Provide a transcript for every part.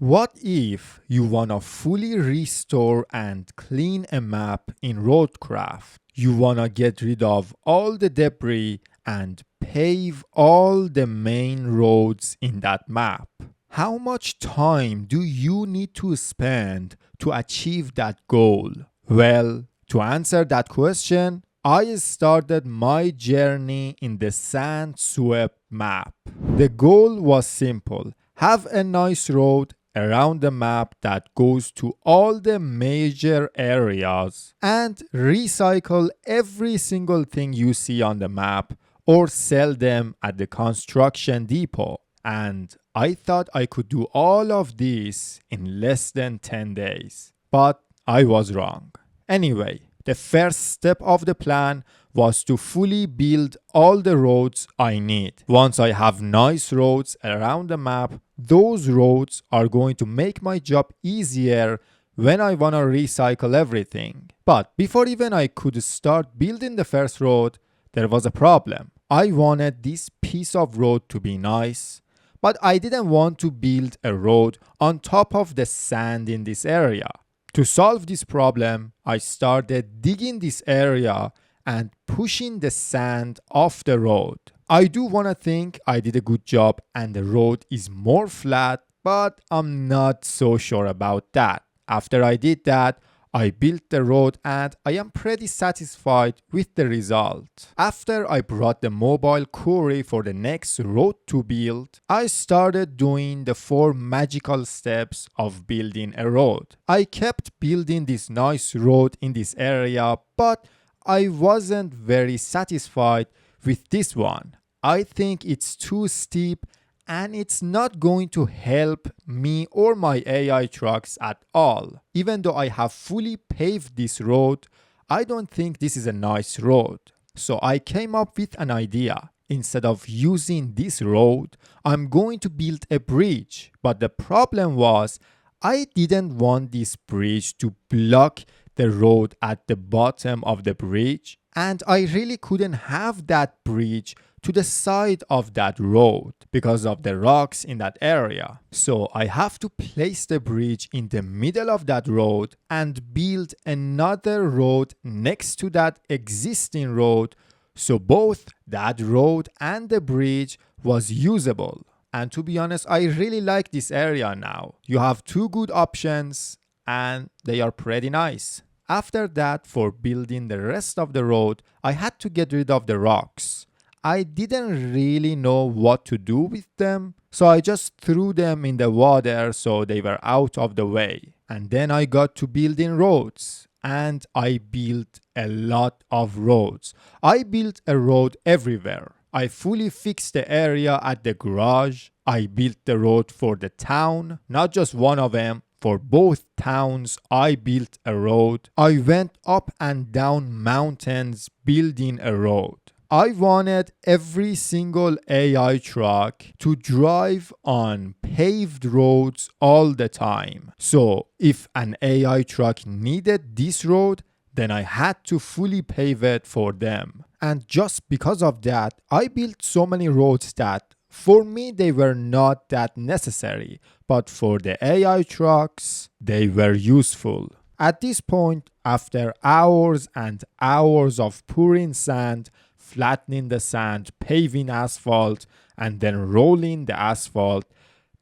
What if you want to fully restore and clean a map in RoadCraft? You want to get rid of all the debris and pave all the main roads in that map. How much time do you need to spend to achieve that goal? Well, to answer that question, I started my journey in the sand swept map. The goal was simple: have a nice road around the map that goes to all the major areas and recycle every single thing you see on the map or sell them at the construction depot. And I thought I could do all of this in less than 10 days. But I was wrong. Anyway, the first step of the plan was to fully build all the roads I need. Once I have nice roads around the map, those roads are going to make my job easier when I want to recycle everything. But before even I could start building the first road, there was a problem. I wanted this piece of road to be nice, but I didn't want to build a road on top of the sand in this area. To solve this problem, I started digging this area and pushing the sand off the road. I do want to think I did a good job and the road is more flat, but I'm not so sure about that. After I did that, I built the road and I am pretty satisfied with the result. After I brought the mobile quarry for the next road to build, I started doing the 4 magical steps of building a road. I kept building this nice road in this area, but I wasn't very satisfied with this one. I think it's too steep and it's not going to help me or my AI trucks at all. Even though I have fully paved this road, I don't think this is a nice road. So I came up with an idea. Instead of using this road, I'm going to build a bridge. But the problem was, I didn't want this bridge to block the road at the bottom of the bridge, and I really couldn't have that bridge to the side of that road because of the rocks in that area. So I have to place the bridge in the middle of that road and build another road next to that existing road, so both that road and the bridge was usable. And to be honest, I really like this area now. You have 2 good options and they are pretty nice. After that, for building the rest of the road, I had to get rid of the rocks. I didn't really know what to do with them, so I just threw them in the water so they were out of the way. And then I got to building roads, and I built a lot of roads. I built a road everywhere. I fully fixed the area at the garage. I built the road for the town, not just one of them. For both towns, I built a road. I went up and down mountains building a road. I wanted every single AI truck to drive on paved roads all the time. So if an AI truck needed this road, then I had to fully pave it for them. And just because of that, I built so many roads that for me they were not that necessary, but for the AI trucks, they were useful. At this point, after hours and hours of pouring sand, flattening the sand, paving asphalt, and then rolling the asphalt,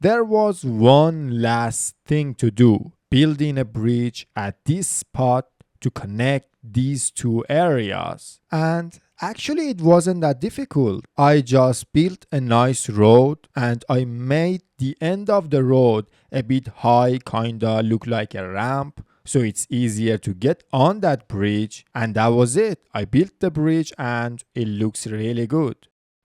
there was one last thing to do: building a bridge at this spot to connect these 2 areas. And actually it wasn't that difficult. I just built a nice road and I made the end of the road a bit high, kinda look like a ramp, so it's easier to get on that bridge, and that was it. I built the bridge and it looks really good.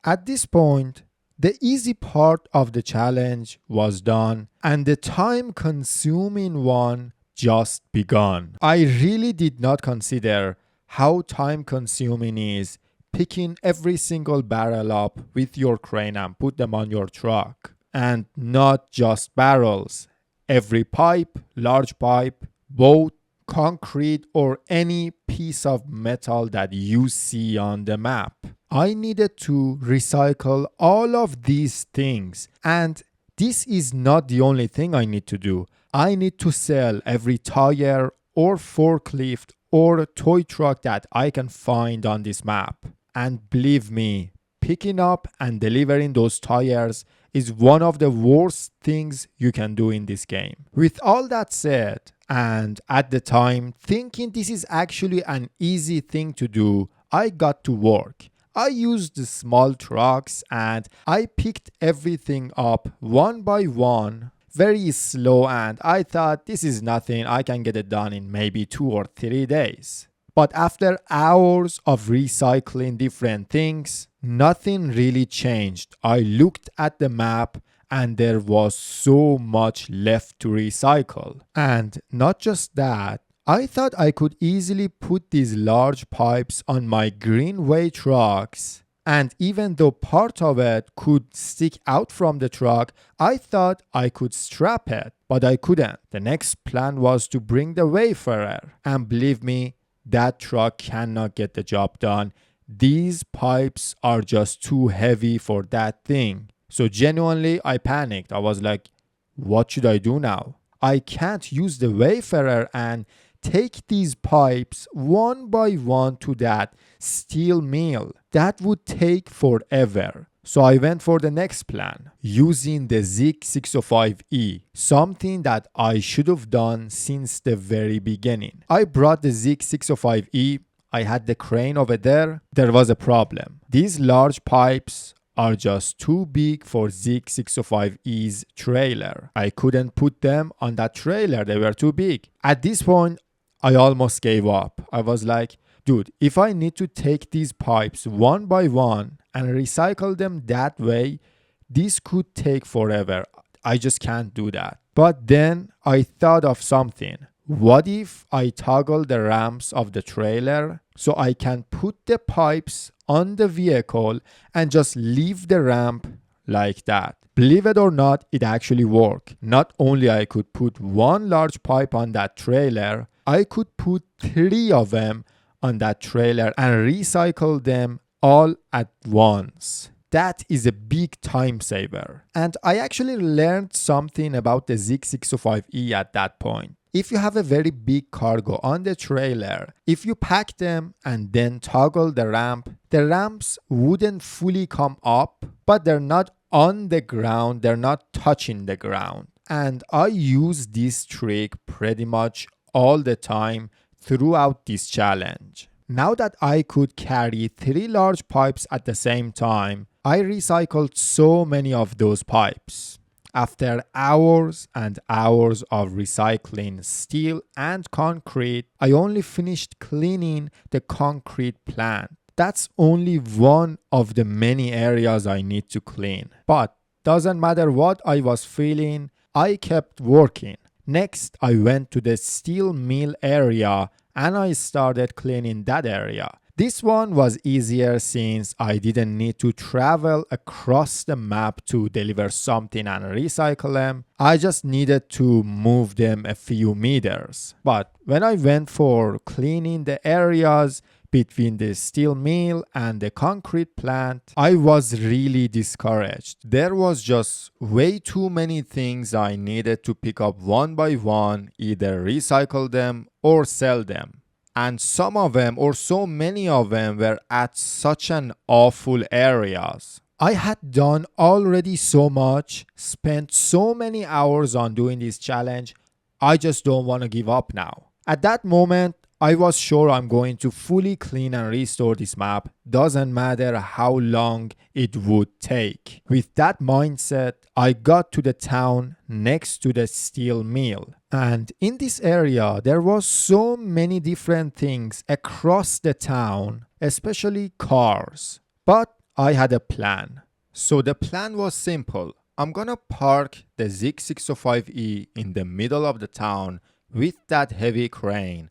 At this point, the easy part of the challenge was done and the time-consuming one just begun. I really did not consider how time-consuming is picking every single barrel up with your crane and put them on your truck. And not just barrels. Every pipe, large pipe, boat, concrete, or any piece of metal that you see on the map. I needed to recycle all of these things, and this is not the only thing I need to do. I need to sell every tire or forklift or toy truck that I can find on this map. And believe me, picking up and delivering those tires is one of the worst things you can do in this game. With all that said, and at the time thinking this is actually an easy thing to do, I got to work. I used the small trucks and I picked everything up one by one, very slow, and I thought this is nothing, I can get it done in maybe 2 or 3 days. But after hours of recycling different things, nothing really changed. I looked at the map and there was so much left to recycle. And not just that, I thought I could easily put these large pipes on my Greenway trucks, and even though part of it could stick out from the truck, I thought I could strap it, but I couldn't. The next plan was to bring the Wayfarer, and believe me, that truck cannot get the job done. These pipes are just too heavy for that thing. So genuinely, I panicked. I was like, what should I do now? I can't use the Wayfarer and take these pipes one by one to that steel mill. That would take forever. So I went for the next plan, using the Zig 605E, something that I should have done since the very beginning. I brought the Zig 605E, I had the crane over there. There was a problem. These large pipes are just too big for Zig 605E's trailer. I couldn't put them on that trailer, they were too big. At this point, I almost gave up. I was like, dude, if I need to take these pipes one by one and recycle them that way, this could take forever. I just can't do that. But then I thought of something. What if I toggle the ramps of the trailer so I can put the pipes on the vehicle and just leave the ramp like that? Believe it or not, it actually worked. Not only I could put one large pipe on that trailer, I could put 3 of them on that trailer and recycle them all at once. That is a big time saver. And I actually learned something about the Zig 605E at that point. If you have a very big cargo on the trailer, if you pack them and then toggle the ramps wouldn't fully come up, but they're not on the ground, they're not touching the ground. And I use this trick pretty much all the time throughout this challenge. Now that I could carry 3 large pipes at the same time, I recycled so many of those pipes. After hours and hours of recycling steel and concrete, I only finished cleaning the concrete plant. That's only one of the many areas I need to clean. But doesn't matter what I was feeling, I kept working. Next, I went to the steel mill area and I started cleaning that area. This one was easier since I didn't need to travel across the map to deliver something and recycle them. I just needed to move them a few meters. But when I went for cleaning the areas between the steel mill and the concrete plant, I was really discouraged. There was just way too many things I needed to pick up one by one, either recycle them or sell them. And some of them, or so many of them, were at such an awful areas. I had done already so much, spent so many hours on doing this challenge, I just don't want to give up now. At that moment, I was sure I'm going to fully clean and restore this map. Doesn't matter how long it would take. With that mindset, I got to the town next to the steel mill. And in this area, there was so many different things across the town, especially cars. But I had a plan. So the plan was simple. I'm gonna park the Zig 605E in the middle of the town with that heavy crane.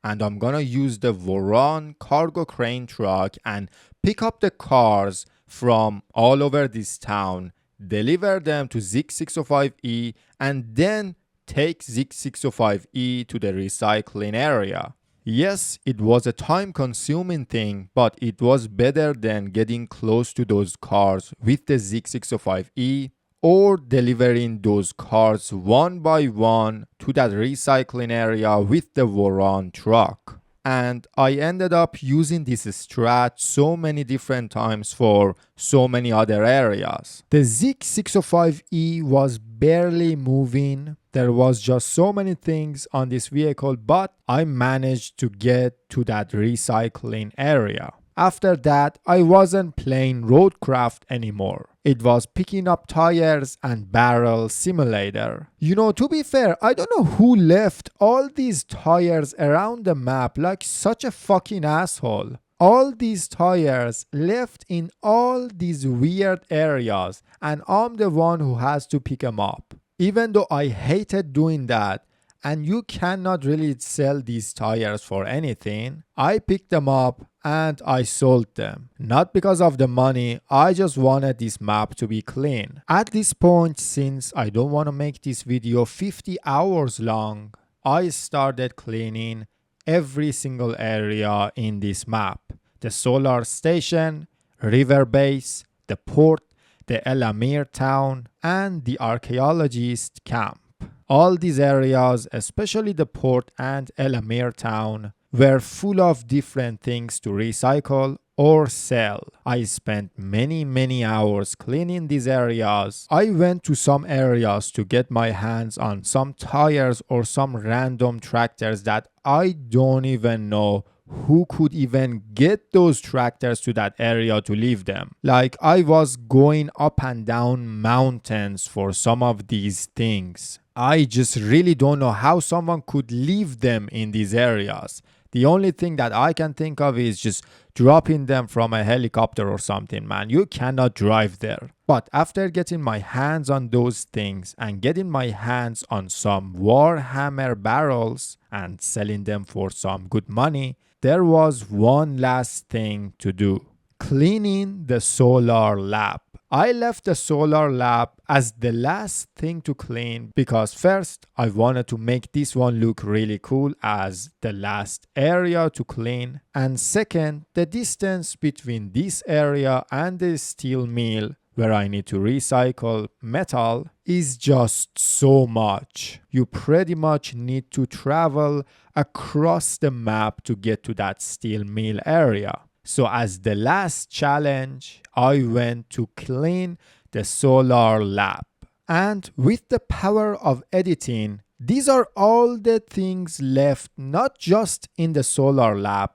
And I'm gonna use the Voron cargo crane truck and pick up the cars from all over this town, deliver them to Zig 605E, and then take Zig 605E to the recycling area. Yes, it was a time-consuming thing, but it was better than getting close to those cars with the Zig 605E. or delivering those cars one by one to that recycling area with the Voron truck. And I ended up using this strat so many different times for so many other areas. The Zik 605E was barely moving. There was just so many things on this vehicle, but I managed to get to that recycling area. After that, I wasn't playing RoadCraft anymore. It was picking up tires and barrel simulator. To be fair, I don't know who left all these tires around the map like such a fucking asshole. All these tires left in all these weird areas, and I'm the one who has to pick them up. Even though I hated doing that, and you cannot really sell these tires for anything, I picked them up and I sold them. Not because of the money, I just wanted this map to be clean. At this point, since I don't want to make this video 50 hours long, I started cleaning every single area in this map. The solar station, river base, the port, the El Amir town, and the archaeologist camp. All these areas, especially the port and El Amir town, were full of different things to recycle or sell. I spent many hours cleaning these areas. I went to some areas to get my hands on some tires or some random tractors that I don't even know who could even get those tractors to that area to leave them. Like, I was going up and down mountains for some of these things. I just really don't know how someone could leave them in these areas. The only thing that I can think of is just dropping them from a helicopter or something, man. You cannot drive there. But after getting my hands on those things and getting my hands on some Warhammer barrels and selling them for some good money, there was one last thing to do: cleaning the solar lab. I left the solar lab as the last thing to clean because first, I wanted to make this one look really cool as the last area to clean, and second, the distance between this area and the steel mill where I need to recycle metal is just so much. You pretty much need to travel across the map to get to that steel mill area. So as the last challenge, I went to clean the solar lab. And with the power of editing, these are all the things left not just in the solar lab,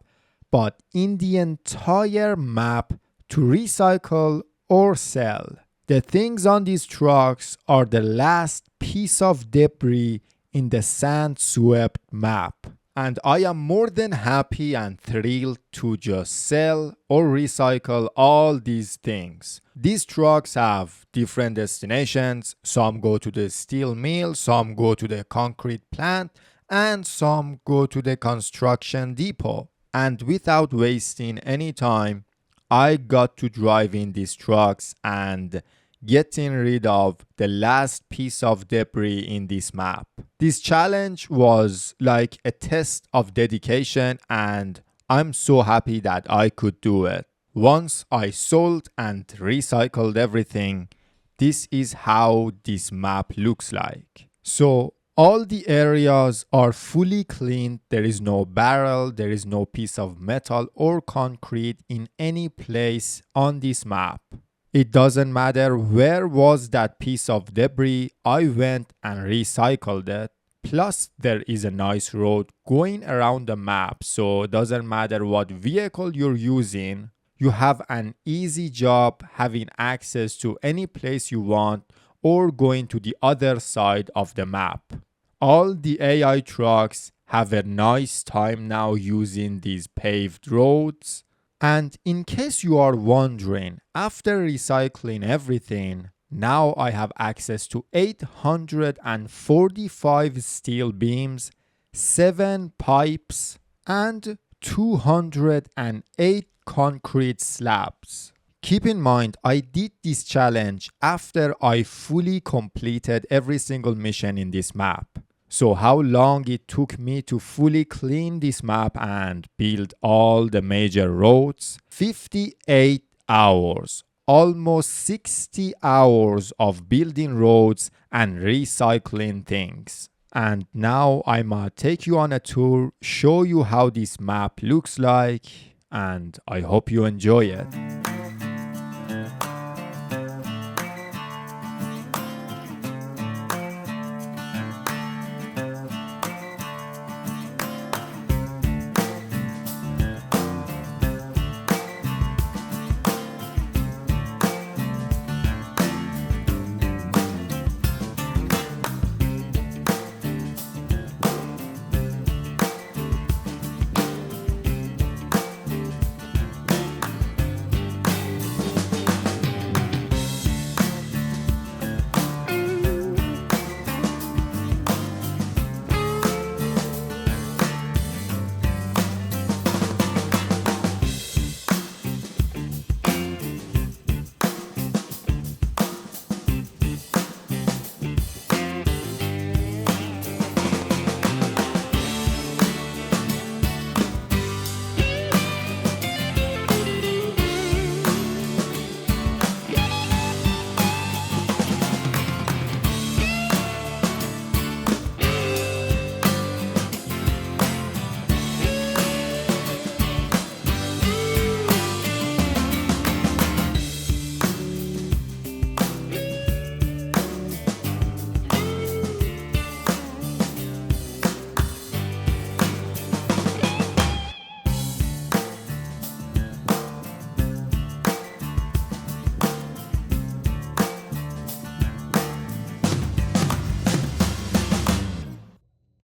but in the entire map to recycle or sell. The things on these trucks are the last piece of debris in the sand-swept map. And I am more than happy and thrilled to just sell or recycle all these things. These trucks have different destinations. Some go to the steel mill, some go to the concrete plant, and some go to the construction depot. And without wasting any time, I got to drive in these trucks and getting rid of the last piece of debris in this map. This challenge was like a test of dedication, and I'm so happy that I could do it. Once I sold and recycled everything, this is how this map looks like. So all the areas are fully cleaned. There is no barrel, there is no piece of metal or concrete in any place on this map. It doesn't matter where was that piece of debris, I went and recycled it. Plus, there is a nice road going around the map, so it doesn't matter what vehicle you're using, you have an easy job having access to any place you want or going to the other side of the map. All the AI trucks have a nice time now using these paved roads. And in case you are wondering, after recycling everything, now I have access to 845 steel beams, 7 pipes, and 208 concrete slabs. Keep in mind, I did this challenge after I fully completed every single mission in this map. So how long it took me to fully clean this map and build all the major roads? 58 hours. almost 60 hours of building roads and recycling things. And now I'ma take you on a tour, show you how this map looks like, and I hope you enjoy it.